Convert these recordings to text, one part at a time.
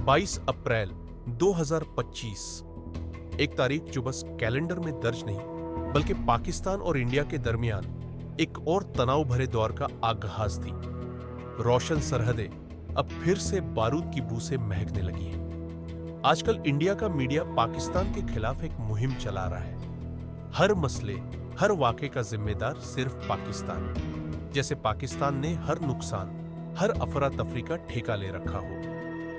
22 अप्रैल 2025, एक तारीख जो बस कैलेंडर में दर्ज नहीं बल्कि पाकिस्तान और इंडिया के दरमियान एक और तनाव भरे दौर का आगाज थी। रोशन सरहदें अब फिर से बारूद की बू से महकने लगी हैं। आजकल इंडिया का मीडिया पाकिस्तान के खिलाफ एक मुहिम चला रहा है। हर मसले, हर वाक़े का जिम्मेदार सिर्फ पाकिस्तान, जैसे पाकिस्तान ने हर नुकसान, हर अफरा तफरी का ठेका ले रखा हो।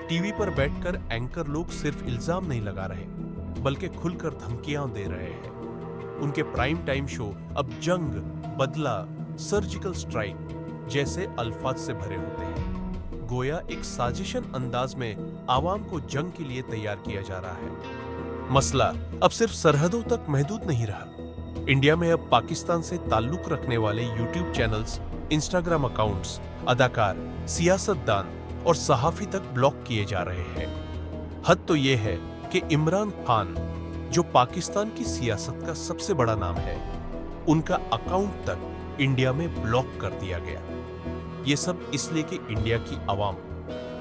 टीवी पर बैठकर एंकर लोग सिर्फ इल्जाम नहीं लगा रहे बल्कि खुलकर धमकियां दे रहे हैं। उनके प्राइम टाइम शो अब जंग, बदला, सर्जिकल स्ट्राइक जैसे अल्फाज से भरे होते हैं। गोया एक साजिशन अंदाज में आवाम को जंग के लिए तैयार किया जा रहा है। मसला अब सिर्फ सरहदों तक महदूद नहीं रहा। इंडिया में अब पाकिस्तान से ताल्लुक रखने वाले यूट्यूब चैनल्स, इंस्टाग्राम अकाउंट्स, अदाकार, सियासतदान और सहाफी तक ब्लॉक किए जा रहे हैं। हद तो यह है कि इमरान खान, जो पाकिस्तान की सियासत का सबसे बड़ा नाम है, उनका अकाउंट तक इंडिया में ब्लॉक कर दिया गया। ये सब इसलिए कि इंडिया की आवाम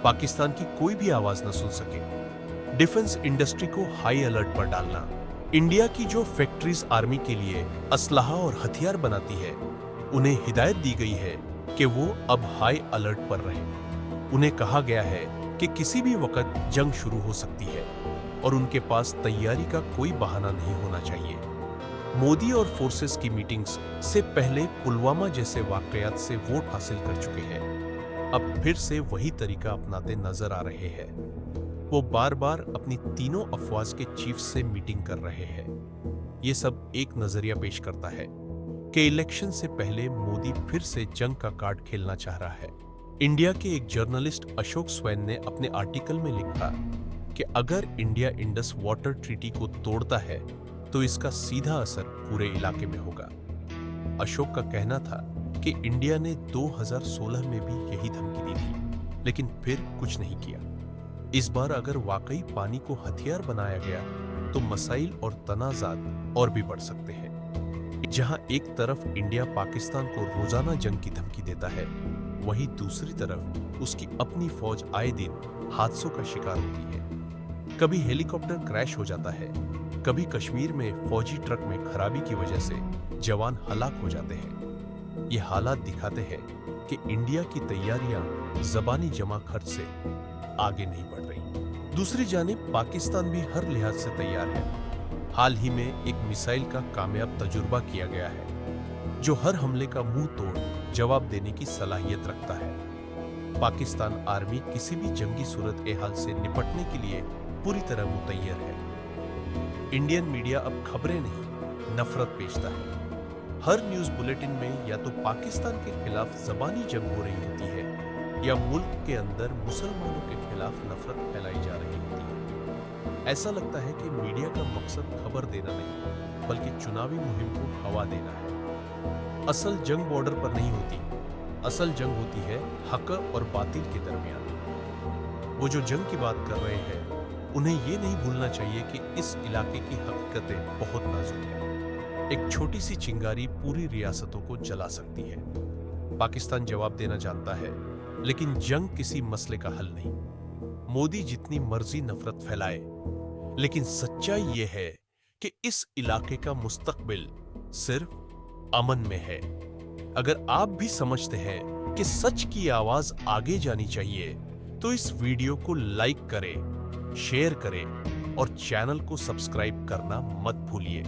पाकिस्तान की कोई भी आवाज न सुन सके। डिफेंस इंडस्ट्री को हाई अलर्ट पर डालना, इंडिया की जो फैक्ट्रीज आर्मी के लिए असलहा और हथियार बनाती है, उन्हें हिदायत दी गई है कि वो अब हाई अलर्ट पर रहें। उन्हें कहा गया है कि किसी भी वक्त जंग शुरू हो सकती है और उनके पास तैयारी का कोई बहाना नहीं होना चाहिए। मोदी और फोर्सेस की मीटिंग्स से पहले पुलवामा जैसे वाकयात से वोट हासिल कर चुके हैं। अब फिर से वही तरीका अपनाते नजर आ रहे हैं। वो बार बार अपनी तीनों अफवाज के चीफ से मीटिंग कर रहे हैं। ये सब एक नजरिया पेश करता है कि इलेक्शन से पहले मोदी फिर से जंग का कार्ड खेलना चाह रहा है। इंडिया के एक जर्नलिस्ट अशोक स्वैन ने अपने आर्टिकल में लिखा कि अगर इंडिया इंडस वाटर ट्रीटी को तोड़ता है तो इसका सीधा असर पूरे इलाके में होगा। अशोक का कहना था कि इंडिया ने 2016 में भी यही धमकी दी थी, लेकिन फिर कुछ नहीं किया। इस बार अगर वाकई पानी को हथियार बनाया गया तो मसाइल और तनाजात और भी बढ़ सकते हैं। जहां एक तरफ इंडिया पाकिस्तान को रोजाना जंग की धमकी देता है, वहीं दूसरी तरफ उसकी अपनी फौज आए दिन हादसों का शिकार होती है। कभी हेलीकॉप्टर क्रैश हो जाता है, कभी कश्मीर में फौजी ट्रक में खराबी की वजह से जवान हलाक हो जाते हैं। ये हालात दिखाते हैं कि इंडिया की तैयारियां जबानी जमा खर्च से आगे नहीं बढ़ रही। दूसरी जानिब पाकिस्तान भी हर लिहाज से तैयार है। हाल ही में एक मिसाइल का कामयाब तजुर्बा किया गया है जो हर हमले का मुंह तोड़ जवाब देने की सलाहियत रखता है। पाकिस्तान आर्मी किसी भी जंगी सूरत हाल से निपटने के लिए पूरी तरह मुतैयर है। इंडियन मीडिया अब खबरें नहीं, नफरत बेचता है। हर न्यूज बुलेटिन में या तो पाकिस्तान के खिलाफ जबानी जंग हो रही होती है या मुल्क के अंदर मुसलमानों के खिलाफ नफरत फैलाई जा रही होती है। ऐसा लगता है कि मीडिया का मकसद खबर देना नहीं बल्कि चुनावी मुहिम को हवा देना है। असल जंग बॉर्डर पर नहीं होती, असल जंग होती है हक और बातिल के दरमियान। वो जो जंग की बात कर रहे हैं, उन्हें ये नहीं भूलना चाहिए कि इस इलाके की हकीकतें बहुत नाजुक हैं। एक छोटी सी चिंगारी पूरी रियासतों को जला सकती है। पाकिस्तान जवाब देना जानता है, लेकिन जंग किसी मसले का हल नहीं। मोदी जितनी मर्जी नफरत फैलाए, लेकिन सच्चाई ये है कि इस इलाके का मुस्तकबिल सिर्फ अमन में है। अगर आप भी समझते हैं कि सच की आवाज आगे जानी चाहिए, तो इस वीडियो को लाइक करें, शेयर करें और चैनल को सब्सक्राइब करना मत भूलिए।